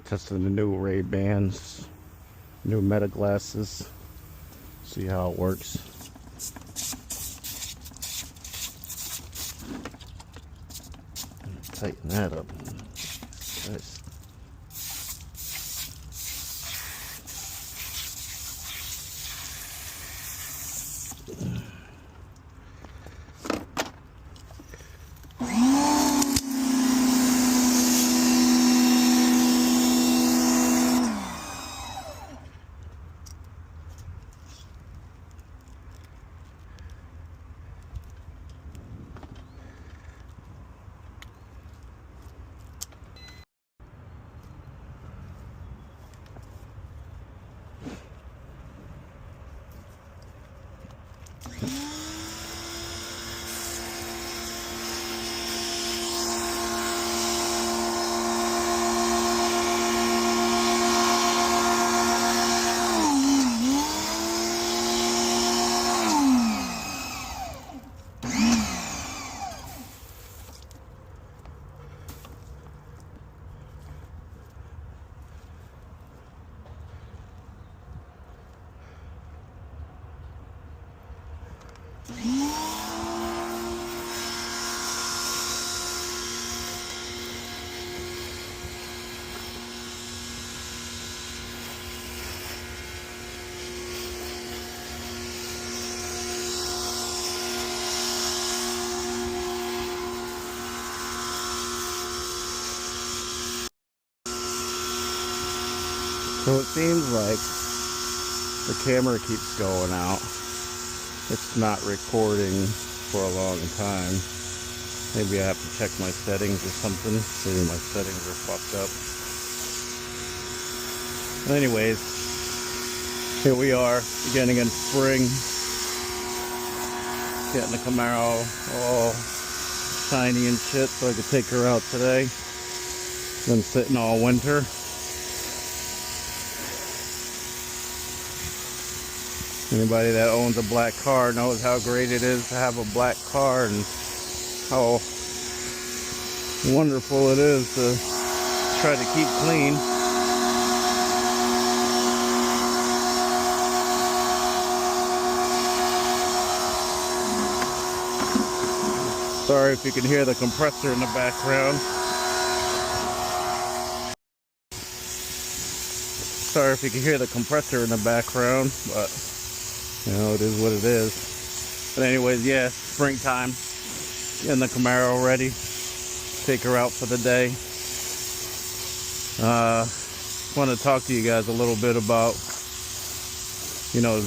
Testing the new Ray-Bans, new Meta glasses. See how it works. Tighten that up. Nice. So it seems like the camera keeps going out. It's not recording for a long time. Maybe I have to check my settings or something. Maybe my settings are fucked up. Anyways, here we are, beginning in spring. Getting the Camaro all shiny and shit so I could take her out today. Been sitting all winter. Anybody that owns a black car knows how great it is to have a black car and how wonderful it is to try to keep clean. Sorry if you can hear the compressor in the background. Sorry if you can hear the compressor in the background, but you know, it is what it is. But anyways, yeah, springtime. Getting the Camaro ready. Take her out for the day. Want to talk to you guys a little bit about, you know,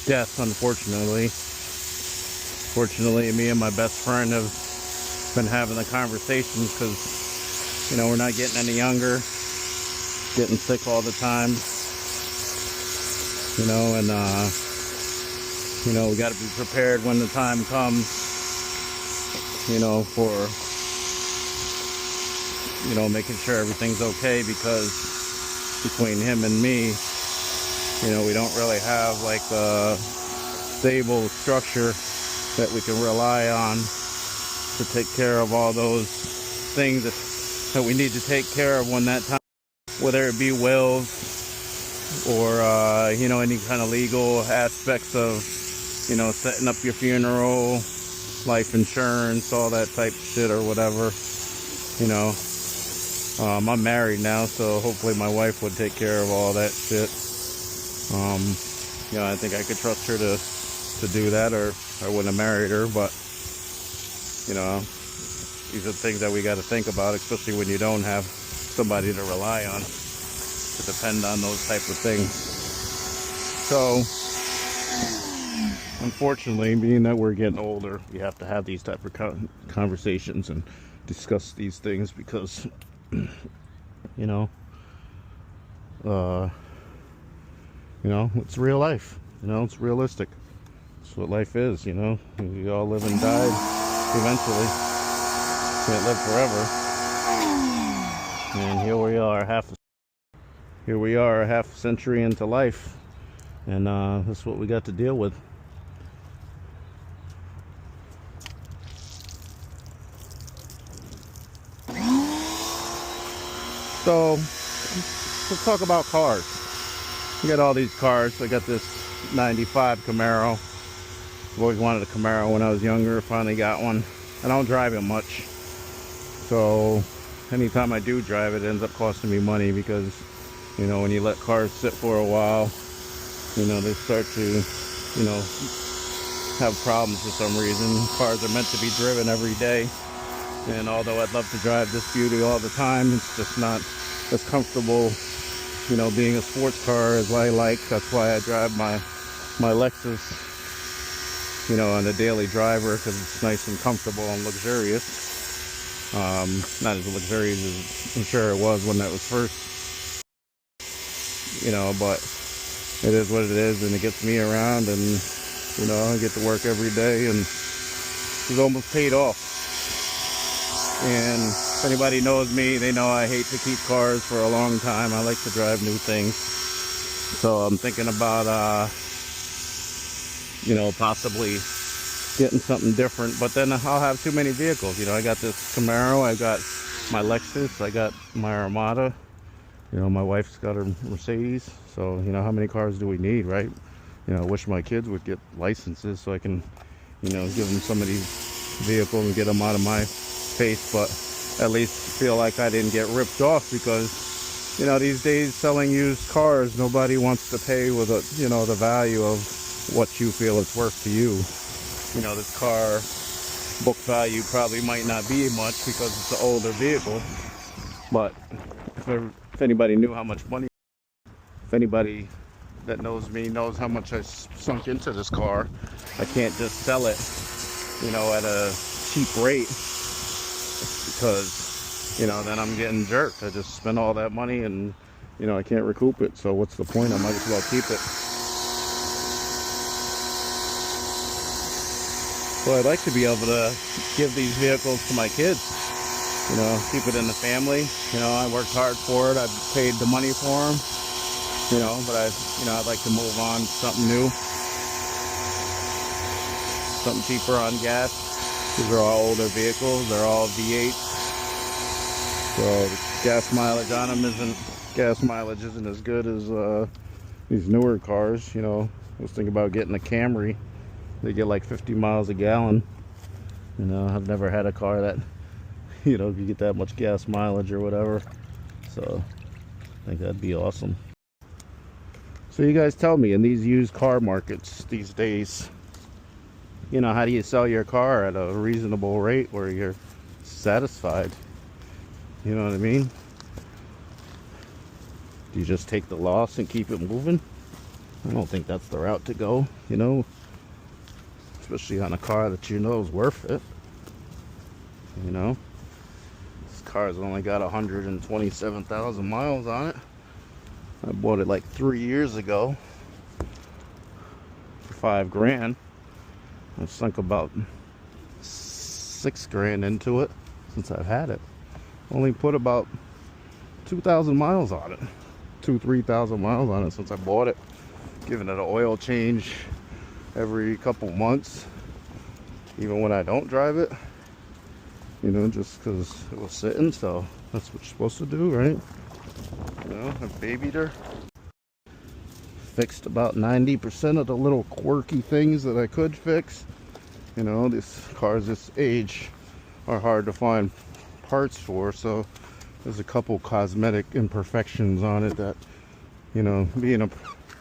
death, unfortunately. Fortunately, me and my best friend have been having the conversations because, you know, we're not getting any younger. Getting sick all the time. You know, and you know, we got to be prepared when the time comes, you know, for, you know, making sure everything's okay, because between him and me, you know, we don't really have like a stable structure that we can rely on to take care of all those things that we need to take care of when that time, whether it be wills or, you know, any kind of legal aspects of, you know, setting up your funeral, life insurance, all that type of shit or whatever, you know. I'm married now, so hopefully my wife would take care of all that shit. You know, I think I could trust her to do that, or I wouldn't have married her, but, you know, these are things that we got to think about, especially when you don't have somebody to rely on, to depend on those type of things. So, unfortunately, being that we're getting older, we have to have these type of conversations and discuss these things, because, you know, it's real life. You know, it's realistic. It's what life is. You know, we all live and die eventually. Can't live forever. And here we are, a half century into life, and that's what we got to deal with. So let's talk about cars. I got all these cars. I got this 95 Camaro. I've always wanted a Camaro when I was younger. Finally got one. I don't drive it much. So anytime I do drive it, it ends up costing me money because, you know, when you let cars sit for a while, you know, they start to, you know, have problems for some reason. Cars are meant to be driven every day. And although I'd love to drive this beauty all the time, it's just not as comfortable, you know, being a sports car as I like. That's why I drive my Lexus, you know, on a daily driver, because it's nice and comfortable and luxurious. Not as luxurious as I'm sure it was when that was first, you know, but it is what it is, and it gets me around, and, you know, I get to work every day, and it's almost paid off. And if anybody knows me, they know I hate to keep cars for a long time. I like to drive new things. So I'm thinking about, you know, possibly getting something different. But then I'll have too many vehicles. You know, I got this Camaro, I got my Lexus, I got my Armada. You know, my wife's got her Mercedes. So, you know, how many cars do we need, right? You know, I wish my kids would get licenses so I can, you know, give them some of these vehicles and get them out of my face, but at least feel like I didn't get ripped off, because, you know, these days selling used cars, nobody wants to pay with a, you know, the value of what you feel it's worth to you. You know, this car book value probably might not be much because it's an older vehicle, but if anybody knew how much money, if anybody that knows me knows how much I sunk into this car, I can't just sell it, you know, at a cheap rate, because, you know, then I'm getting jerked. I just spent all that money and, you know, I can't recoup it. So what's the point? I might as well keep it. So I'd like to be able to give these vehicles to my kids, you know, keep it in the family. You know, I worked hard for it. I paid the money for them, you know, but I'd like to move on to something new, something cheaper on gas. These are all older vehicles. They're all V8s. So the gas mileage on them isn't as good as these newer cars. You know, I was thinking about getting a Camry. They get like 50 miles a gallon. You know, I've never had a car that, you know, you get that much gas mileage or whatever. So I think that'd be awesome. So you guys tell me, in these used car markets these days, you know, how do you sell your car at a reasonable rate where you're satisfied? You know what I mean? Do you just take the loss and keep it moving? I don't think that's the route to go, you know, especially on a car that you know is worth it. You know, this car's only got 127,000 miles on it. I bought it like 3 years ago for $5,000. I've sunk about $6,000 into it since I've had it. Only put about 2,000 miles on it. 3,000 miles on it since I bought it. Giving it an oil change every couple months. Even when I don't drive it. You know, just because it was sitting, so that's what you're supposed to do, right? You know, I babied her. Fixed about 90% of the little quirky things that I could fix. You know, these cars this age are hard to find parts for, so there's a couple cosmetic imperfections on it that, you know, being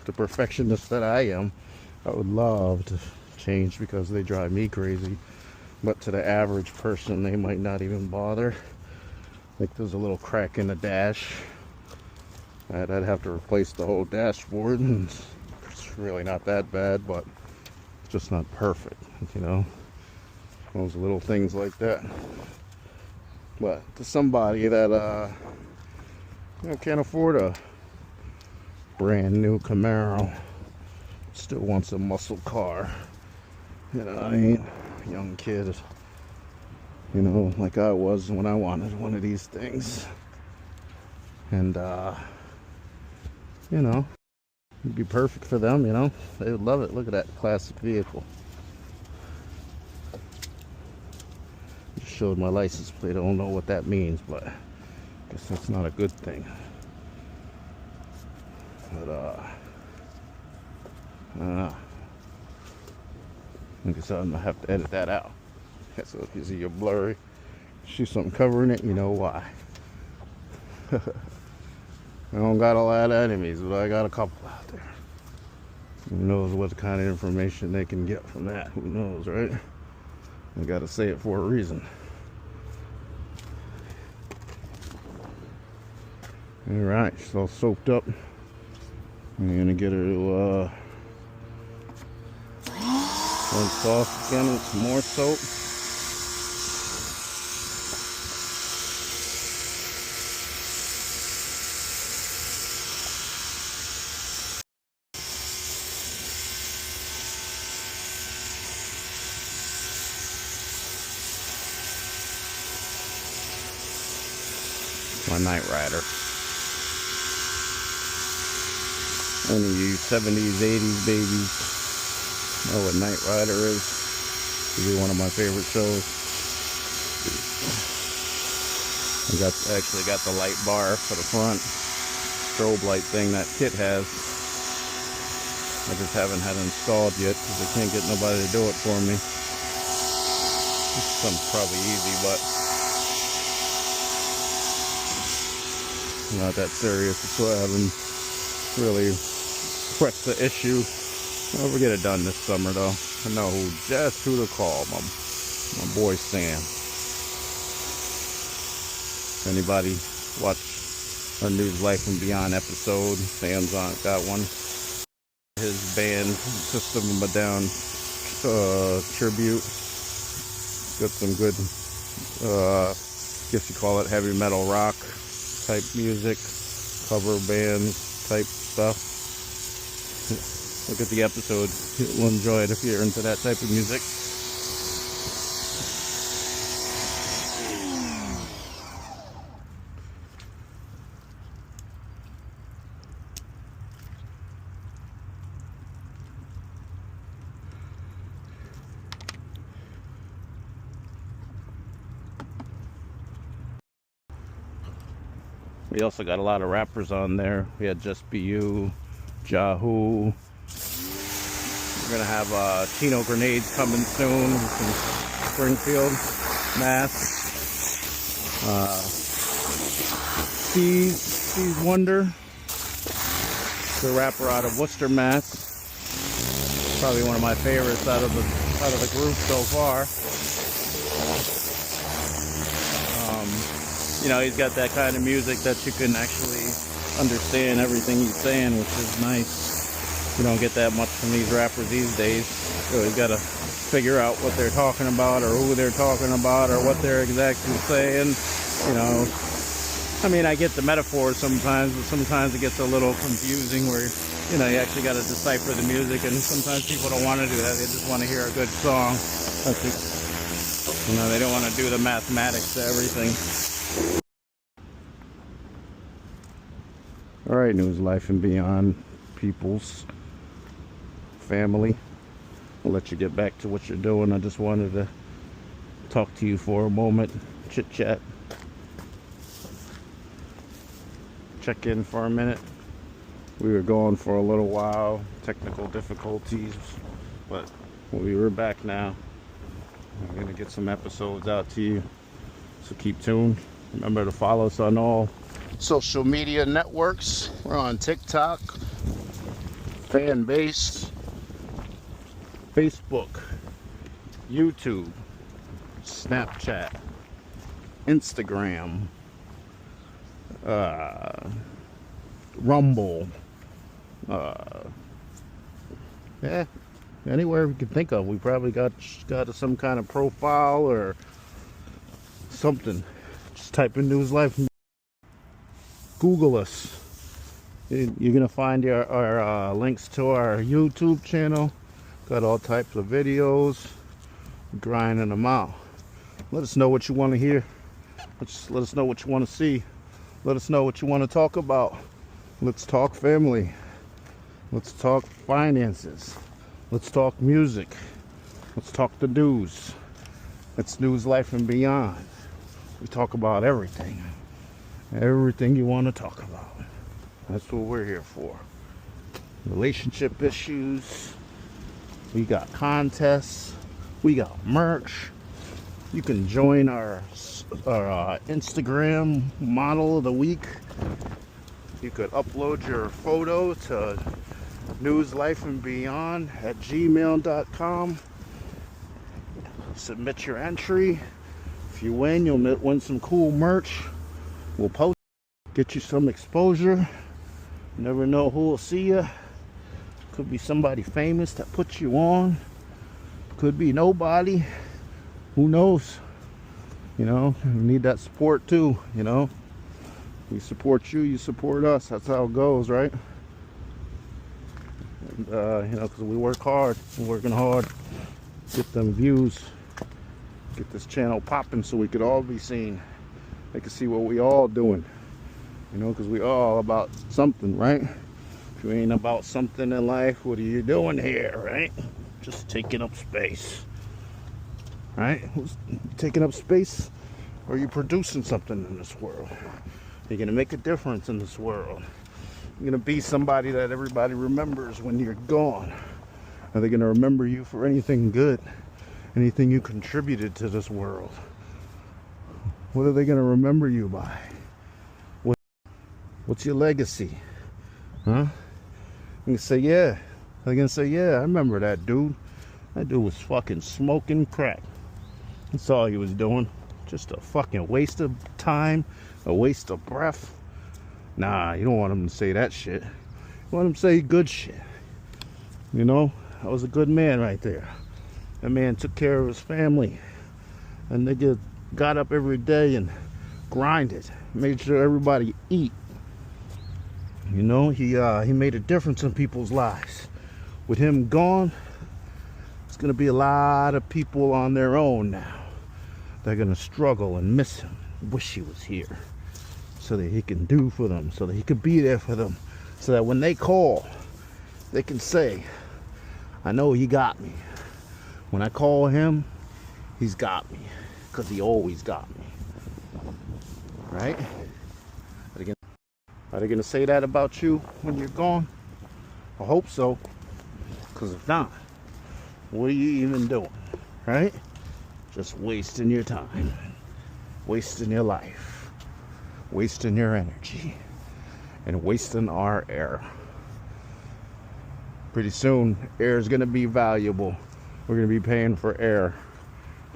the perfectionist that I am, I would love to change because they drive me crazy. But to the average person, they might not even bother. Like, there's a little crack in the dash. I'd have to replace the whole dashboard, and it's really not that bad, but it's just not perfect, you know. Those little things like that. But to somebody that you know, can't afford a brand new Camaro, still wants a muscle car, you know, I ain't a young kid, you know, like I was when I wanted one of these things. And you know, it'd be perfect for them, you know. They would love it. Look at that classic vehicle. Just showed my license plate. I don't know what that means, but Guess that's not a good thing. But I don't know. I guess I'm gonna have to edit that out. So if you see you're blurry, see something covering it, you know why. I don't got a lot of enemies, but I got a couple out there. Who knows what kind of information they can get from that? Who knows, right? I gotta say it for a reason. Alright, she's all soaked up. I'm gonna get her to rinse off again with some more soap. My Night Rider. Any of you 70s, 80s babies know what Night Rider is. It'll be one of my favorite shows. I actually got the light bar for the front strobe light thing that kit has. I just haven't had it installed yet because I can't get nobody to do it for me. Something's probably easy, but not that serious, so I haven't really pressed the issue. I'll get it done this summer though. I know just who to call. My boy Sam. If anybody watch a News Life and Beyond episode, Sam's got one. His band, System of a Down tribute. Got some good, guess you call it heavy metal rock type music, cover bands type stuff. Look at the episode. You'll enjoy it if you're into that type of music. We also got a lot of rappers on there. We had Just Be You, Yahoo. We're gonna have Chino Grenades coming soon from Springfield, Mass. Steve Wonder, the rapper out of Worcester, Mass. Probably one of my favorites out of the group so far. You know, he's got that kind of music that you can actually understand everything he's saying, which is nice. You don't get that much from these rappers these days. So you gotta figure out what they're talking about or who they're talking about or what they're exactly saying. You know, I mean, I get the metaphors sometimes, but sometimes it gets a little confusing where, you know, you actually gotta decipher the music, and sometimes people don't want to do that. They just want to hear a good song. You know, they don't want to do the mathematics to everything. Alright, News Life and Beyond peoples, family. I'll let you get back to what you're doing. I just wanted to talk to you for a moment, chit chat, check in for a minute. We were gone for a little while, technical difficulties, but we were back now. I'm gonna get some episodes out to you, so keep tuned. Remember to follow us on all social media networks. We're on TikTok, Fanbase, Facebook, YouTube, Snapchat, Instagram, Rumble, yeah, anywhere we can think of. We probably got some kind of profile or something. Just type in News Life. Google us. You're gonna find our links to our YouTube channel. Got all types of videos. Grinding them out. Let us know what you want to hear. Let us know what you want to see. Let us know what you want to talk about. Let's talk family. Let's talk finances. Let's talk music. Let's talk the news. It's News Life and Beyond. We talk about everything. Everything you want to talk about. That's what we're here for. Relationship issues. We got contests. We got merch. You can join our Instagram model of the week. You could upload your photo to newslifeandbeyond@gmail.com. Submit your entry. If you win, you'll win some cool merch. We'll post, get you some exposure. Never know who will see you. Could be somebody famous that puts you on. Could be nobody. Who knows? You know, we need that support too, you know. We support you, you support us. That's how it goes, right? And, you know, because we work hard. We're working hard. Get them views. Get this channel popping so we could all be seen. They can see what we all doing. You know, because we all about something, right? If you ain't about something in life, what are you doing here, right? Just taking up space. Right? Who's taking up space? Or are you producing something in this world? You're going to make a difference in this world. You're going to be somebody that everybody remembers when you're gone. Are they going to remember you for anything good? Anything you contributed to this world? What are they going to remember you by? What's your legacy? Huh? You can say, yeah. They're going to say, yeah, I remember that dude. That dude was fucking smoking crack. That's all he was doing. Just a fucking waste of time, a waste of breath. Nah, you don't want him to say that shit. You want him to say good shit. You know, that was a good man right there. That man took care of his family. And nigga got up every day and grinded. Made sure everybody eat. You know, he made a difference in people's lives. With him gone, it's gonna be a lot of people on their own now. They're gonna struggle and miss him, wish he was here, so that he can do for them, so that he could be there for them, so that when they call, they can say, I know he got me. When I call him, he's got me, because he always got me. Right? Are they gonna say that about you when you're gone? I hope so, because if not, what are you even doing? Right? Just wasting your time, wasting your life, wasting your energy, and wasting our air. Pretty soon, air is gonna be valuable. We're gonna be paying for air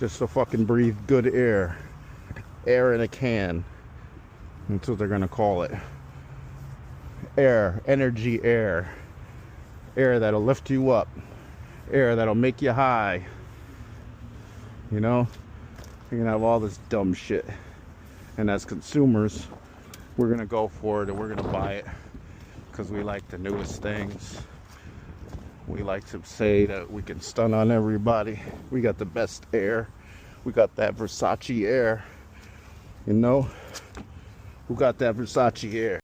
just to fucking breathe good air. Air in a can. That's what they're gonna call it. Air, energy air. Air that'll lift you up. Air that'll make you high. You know, you're gonna have all this dumb shit, and as consumers, we're gonna go for it and we're gonna buy it because we like the newest things. We like to say that we can stun on everybody. We got the best air. We got that Versace air. You know, who got that Versace air?